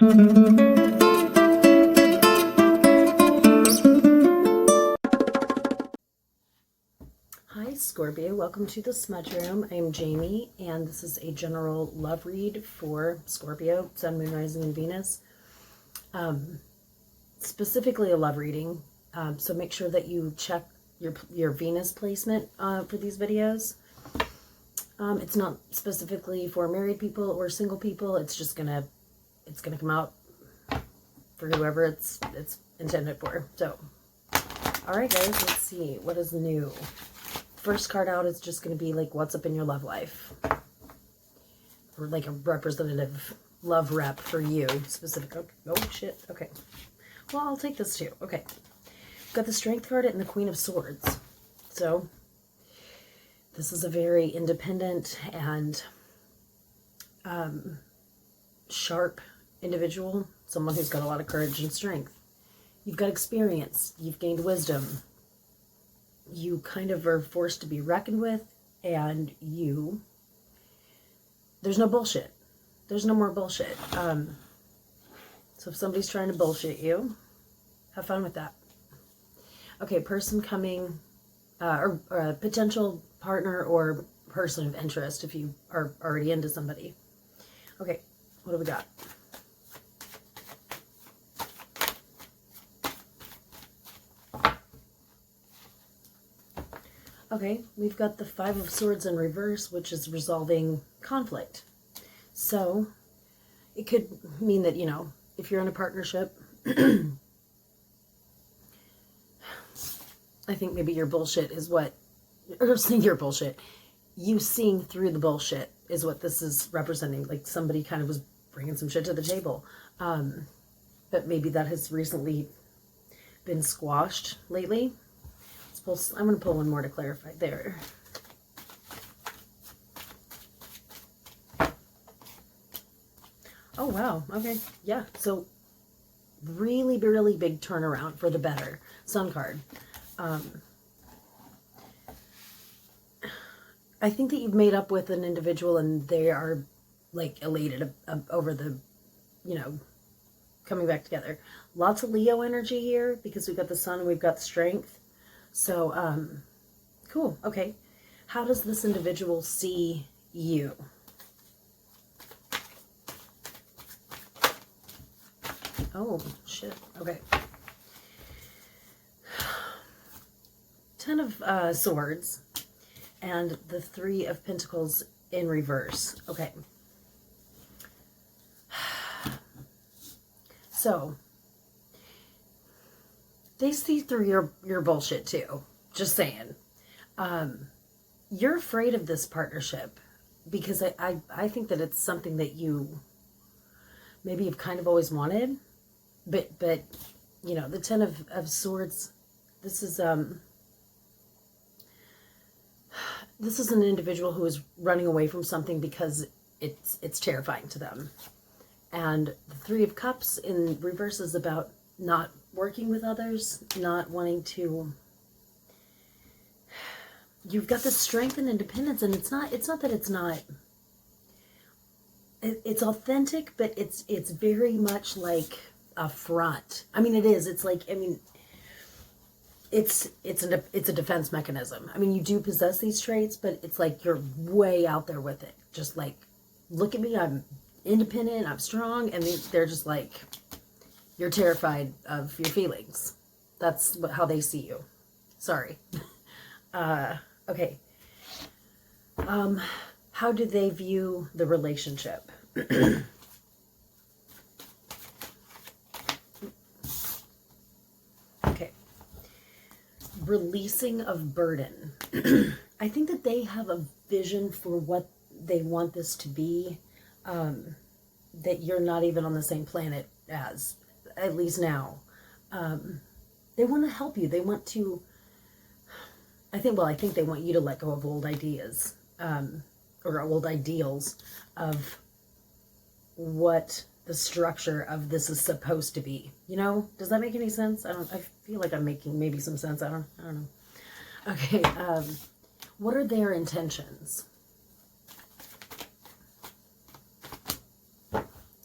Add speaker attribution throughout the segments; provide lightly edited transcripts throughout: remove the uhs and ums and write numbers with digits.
Speaker 1: Hi Scorpio, welcome to the Smudge Room. I'm Jamie, and this is a general love read for Scorpio, Sun, Moon, Rising, and Venus. Specifically a love reading, so make sure that you check your Venus placement for these videos. It's not specifically for married people or single people. It's just gonna come out for whoever it's intended for. So, all right, guys, let's see what is new. First card out is just going to be like what's up in your love life, or like a representative love rep for you specific. Oh shit. Okay. Well, I'll take this too. Okay. Got the Strength card and the Queen of Swords. So this is a very independent and sharp individual, someone who's got a lot of courage and strength. You've got experience. You've gained wisdom. You kind of are forced to be reckoned with, and there's no bullshit. There's no more bullshit. So if somebody's trying to bullshit you, have fun with that. Okay, person coming, or a potential partner or person of interest if you are already into somebody. Okay, what do we got? Okay, we've got the Five of Swords in reverse, which is resolving conflict. So, it could mean that, you know, if you're in a partnership, I think maybe your bullshit is what, or seeing your bullshit, you seeing through the bullshit is what this is representing. Like somebody kind of was bringing some shit to the table. But maybe that has recently been squashed lately. I'm going to pull one more to clarify there. Oh, wow. Okay. Yeah. So really, really big turnaround for the better. Sun card. I think that you've made up with an individual and they are like elated over the, you know, coming back together. Lots of Leo energy here because we've got the Sun and we've got Strength. So, cool. Okay. How does this individual see you? Oh, shit. Okay. Ten of Swords and the Three of Pentacles in reverse. Okay. So, they see through your bullshit too. Just saying. You're afraid of this partnership because I think that it's something that you maybe you've kind of always wanted. But you know, the Ten of Swords, this is an individual who is running away from something because it's terrifying to them. And the Three of Cups in reverse is about not working with others, not wanting to. You've got the strength and independence, and it's not that it's not. It's authentic, but it's very much like a front. I mean, it is. It's like, I mean, it's a defense mechanism. I mean, you do possess these traits, but it's like you're way out there with it. Just like, look at me, I'm independent, I'm strong, and they're just like, you're terrified of your feelings. That's how they see you. Sorry. Okay. How do they view the relationship? Okay. Releasing of burden. I think that they have a vision for what they want this to be, that you're not even on the same planet as, at least now. They want to help you. They want to, I think they want you to let go of old ideas, or old ideals of what the structure of this is supposed to be. You know, does that make any sense? I feel like I'm making maybe some sense. I don't know. Okay. What are their intentions?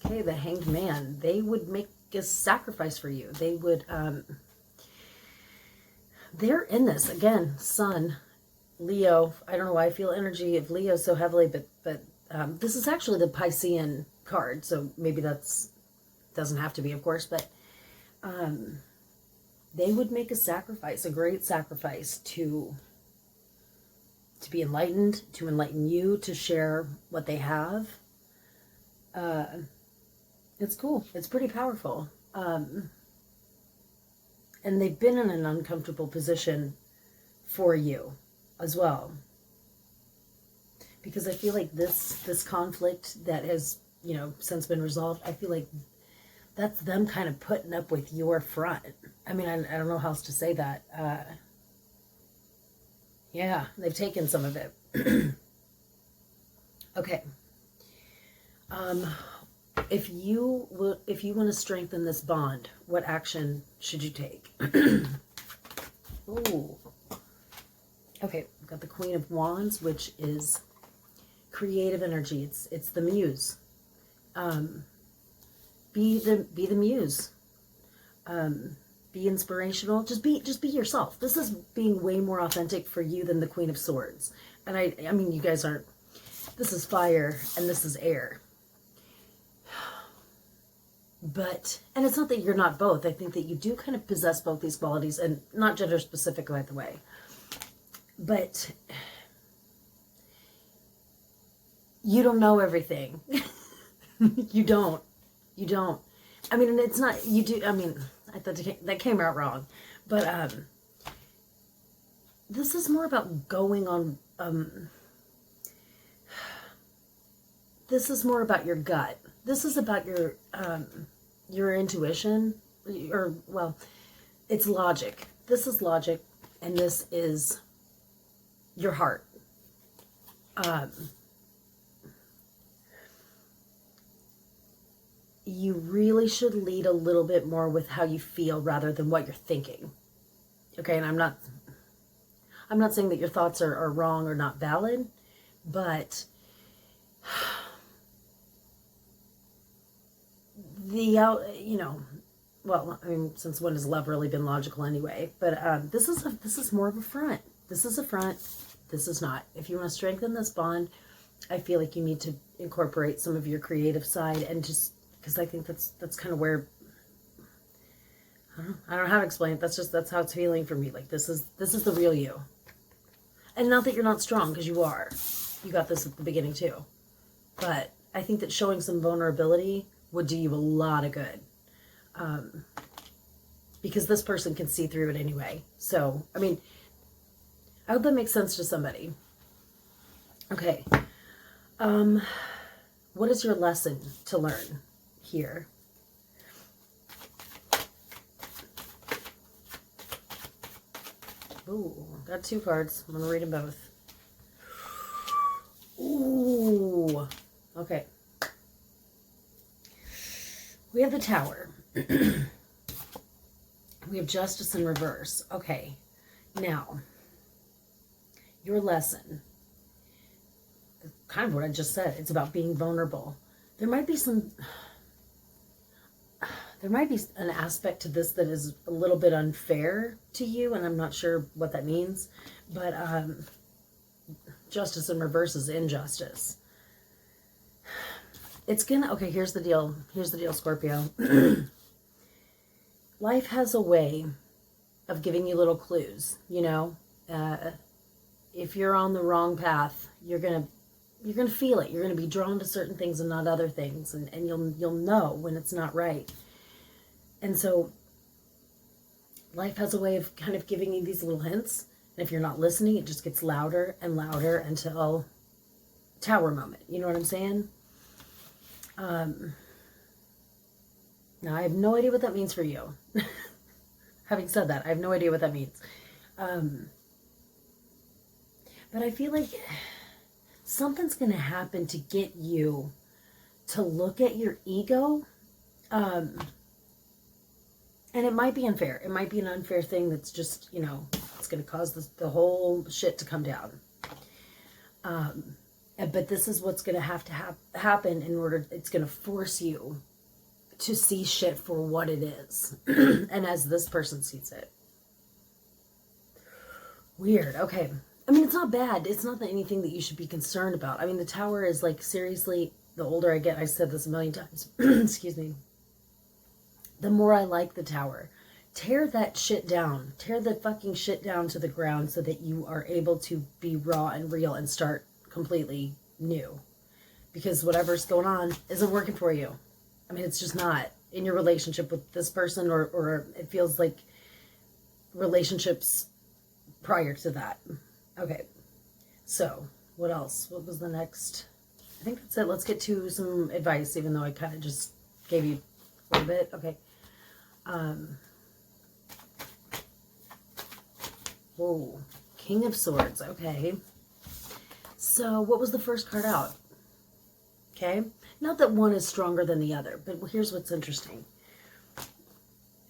Speaker 1: Okay. Okay, the Hanged Man. They would make a sacrifice for you. They would, they're in this. Again, Sun, Leo. I don't know why I feel energy of Leo so heavily, but this is actually the Piscean card, so maybe that's, doesn't have to be, of course, but they would make a sacrifice, a great sacrifice to be enlightened, to enlighten you, to share what they have. It's cool. It's pretty powerful. And they've been in an uncomfortable position for you as well. Because I feel like this conflict that has, you know, since been resolved, I feel like that's them kind of putting up with your front. I mean, I don't know how else to say that. Yeah, they've taken some of it. Okay. If you want to strengthen this bond, what action should you take? Ooh. Okay, we've got the Queen of Wands, which is creative energy. It's the muse. Be the muse. Be inspirational. Just be yourself. This is being way more authentic for you than the Queen of Swords. And I mean, you guys aren't. This is fire and this is air. But, and it's not that you're not both. I think that you do kind of possess both these qualities, and not gender specific, by the way. But you don't know everything. You don't. You don't. I mean, and it's not, you do, I mean, I thought that came out wrong. But this is more about going on, this is more about your gut. This is about your intuition, or, well, it's logic. This is logic, and this is your heart. You really should lead a little bit more with how you feel rather than what you're thinking. Okay, and I'm not saying that your thoughts are wrong or not valid, but you know, well, I mean, since when has love really been logical anyway? But this is more of a front. This is a front. This is not. If you want to strengthen this bond, I feel like you need to incorporate some of your creative side, and just because I think that's kind of where, I don't know how to explain it. That's how it's feeling for me. Like this is the real you, and not that you're not strong, because you are. You got this at the beginning too, but I think that showing some vulnerability would do you a lot of good, because this person can see through it anyway. So, I mean, I hope that makes sense to somebody. Okay. What is your lesson to learn here? Ooh, got two cards. I'm going to read them both. Ooh. Okay. We have the Tower. We have Justice in reverse. Okay. Now, your lesson, kind of what I just said. It's about being vulnerable. There might be an aspect to this that is a little bit unfair to you, and I'm not sure what that means, but Justice in reverse is injustice. It's gonna, okay, here's the deal, Scorpio. Life has a way of giving you little clues, you know. If you're on the wrong path, you're gonna feel it. You're gonna be drawn to certain things and not other things, and you'll know when it's not right. And so life has a way of kind of giving you these little hints, and if you're not listening, it just gets louder and louder until Tower moment. You know what I'm saying? Now, I have no idea what that means for you. Having said that, I have no idea what that means. But I feel like something's going to happen to get you to look at your ego. And it might be unfair. It might be an unfair thing that's just, you know, it's going to cause the whole shit to come down. But this is what's going to have to happen in order, it's going to force you to see shit for what it is. And as this person sees it. Weird. Okay. I mean, it's not bad. It's not anything that you should be concerned about. I mean, the Tower is like, seriously, the older I get, I said this a million times, excuse me, the more I like the Tower. Tear that shit down. Tear the fucking shit down to the ground so that you are able to be raw and real and start completely new. Because whatever's going on isn't working for you. I mean, it's just not in your relationship with this person, or it feels like relationships prior to that. Okay. So, what else? What was the next? I think that's it. Let's get to some advice, even though I kind of just gave you a little bit. Okay. Whoa. King of Swords. Okay. So, what was the first card out? Okay. Not that one is stronger than the other, but here's what's interesting.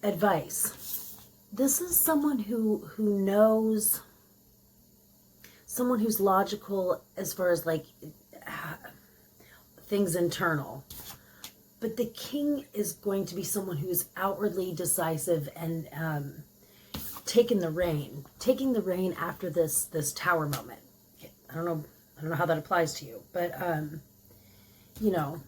Speaker 1: Advice. This is someone who knows, someone who's logical as far as like things internal. But the king is going to be someone who's outwardly decisive and taking the reign after this Tower moment. I don't know how that applies to you, but you know,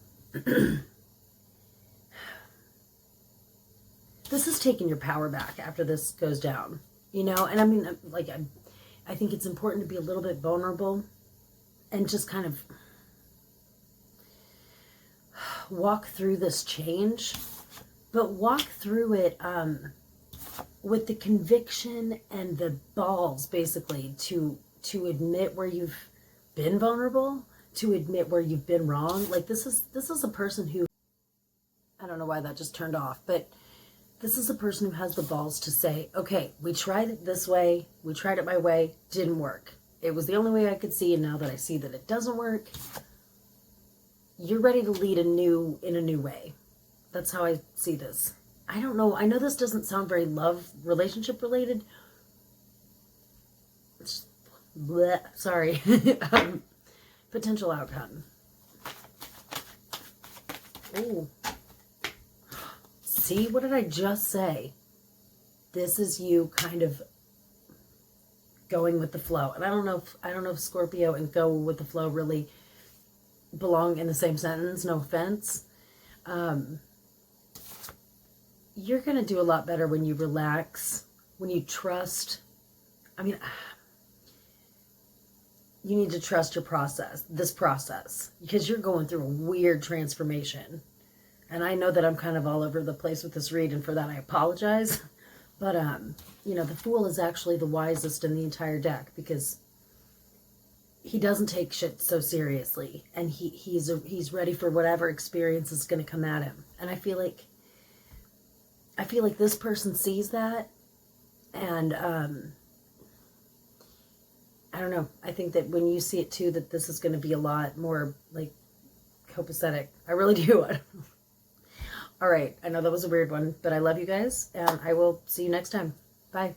Speaker 1: this is taking your power back after this goes down, you know. And I mean, like, I think it's important to be a little bit vulnerable and just kind of walk through this change, but walk through it with the conviction and the balls, basically, to admit where you've been vulnerable, to admit where you've been wrong. Like, this is a person who, I don't know why that just turned off, but this is a person who has the balls to say, okay, we tried it this way, we tried it my way, didn't work. It was the only way I could see, and now that I see that it doesn't work, you're ready to lead in a new way. That's how I see this. I don't know. I know this doesn't sound very relationship related. It's, bleh, sorry. Potential outcome. Ooh. See, what did I just say? This is you kind of going with the flow. And I don't know if Scorpio and go with the flow really belong in the same sentence. No offense. You're going to do a lot better when you relax, when you trust. I mean, you need to trust your process, this process, because you're going through a weird transformation. And I know that I'm kind of all over the place with this read, and for that I apologize. But, you know, the Fool is actually the wisest in the entire deck, because he doesn't take shit so seriously, and he's ready for whatever experience is going to come at him. And I feel like this person sees that, and I don't know. I think that when you see it too, that this is going to be a lot more like copacetic. I really do. All right. I know that was a weird one, but I love you guys, and I will see you next time. Bye.